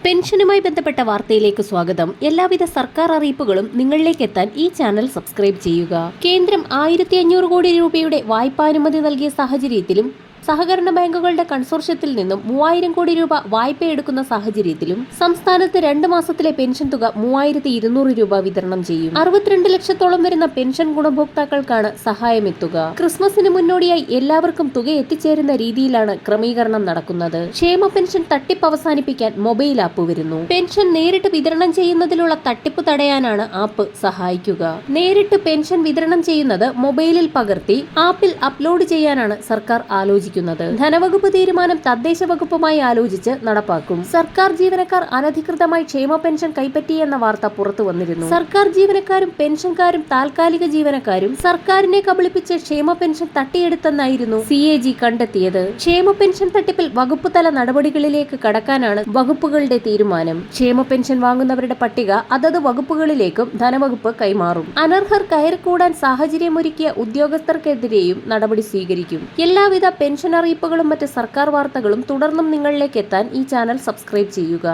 പെൻഷനുമായി ബന്ധപ്പെട്ട വാർത്തയിലേക്ക് സ്വാഗതം. എല്ലാവിധ സർക്കാർ അറിയിപ്പുകളും നിങ്ങളിലേക്ക് എത്താൻ ഈ ചാനൽ സബ്സ്ക്രൈബ് ചെയ്യുക. കേന്ദ്രം 1500 കോടി രൂപയുടെ വായ്പാനുമതി നൽകിയ സാഹചര്യത്തിലും സഹകരണ ബാങ്കുകളുടെ കൺസോർഷ്യത്തിൽ നിന്നും 3000 കോടി രൂപ വായ്പയെടുക്കുന്ന സാഹചര്യത്തിലും സംസ്ഥാനത്ത് 2 മാസത്തിലെ പെൻഷൻ തുക 3200 രൂപ വിതരണം ചെയ്യും. 62 ലക്ഷത്തോളം വരുന്ന പെൻഷൻ ഗുണഭോക്താക്കൾക്കാണ് സഹായമെത്തുക. ക്രിസ്മസിന് മുന്നോടിയായി എല്ലാവർക്കും തുക എത്തിച്ചേരുന്ന രീതിയിലാണ് ക്രമീകരണം നടക്കുന്നത്. ക്ഷേമ പെൻഷൻ തട്ടിപ്പ് അവസാനിപ്പിക്കാൻ മൊബൈൽ ആപ്പ് വരുന്നു. പെൻഷൻ നേരിട്ട് വിതരണം ചെയ്യുന്നതിലുള്ള തട്ടിപ്പ് തടയാനാണ് ആപ്പ് സഹായിക്കുക. നേരിട്ട് പെൻഷൻ വിതരണം ചെയ്യുന്നത് മൊബൈലിൽ പകർത്തി ആപ്പിൽ അപ്ലോഡ് ചെയ്യാനാണ് സർക്കാർ ആലോചിക്കുന്നത്. ധനവകുപ്പ് തീരുമാനം തദ്ദേശ വകുപ്പുമായി ആലോചിച്ച് നടപ്പാക്കും. സർക്കാർ ജീവനക്കാർ അനധികൃതമായി ക്ഷേമ പെൻഷൻ കൈപ്പറ്റിയെന്ന വാർത്ത പുറത്തു വന്നിരുന്നു. സർക്കാർ ജീവനക്കാരും പെൻഷൻകാരും താൽക്കാലിക ജീവനക്കാരും സർക്കാരിനെ കബളിപ്പിച്ച് ക്ഷേമ പെൻഷൻ തട്ടിയെടുത്തെന്നായിരുന്നു CAG കണ്ടെത്തിയത്. ക്ഷേമ പെൻഷൻ തട്ടിപ്പിൽ വകുപ്പ് തല നടപടികളിലേക്ക് കടക്കാനാണ് വകുപ്പുകളുടെ തീരുമാനം. ക്ഷേമ പെൻഷൻ വാങ്ങുന്നവരുടെ പട്ടിക അതത് വകുപ്പുകളിലേക്കും ധനവകുപ്പ് കൈമാറും. അനർഹർ കയറിക്കൂടാൻ സാഹചര്യമൊരുക്കിയ ഉദ്യോഗസ്ഥർക്കെതിരെയും നടപടി സ്വീകരിക്കും. എല്ലാവിധ പെൻഷൻ അറിയിപ്പുകളും മറ്റ് സർക്കാർ വാർത്തകളും തുടർന്നും നിങ്ങളിലേക്ക് എത്താൻ ഈ ചാനൽ സബ്സ്ക്രൈബ് ചെയ്യുക.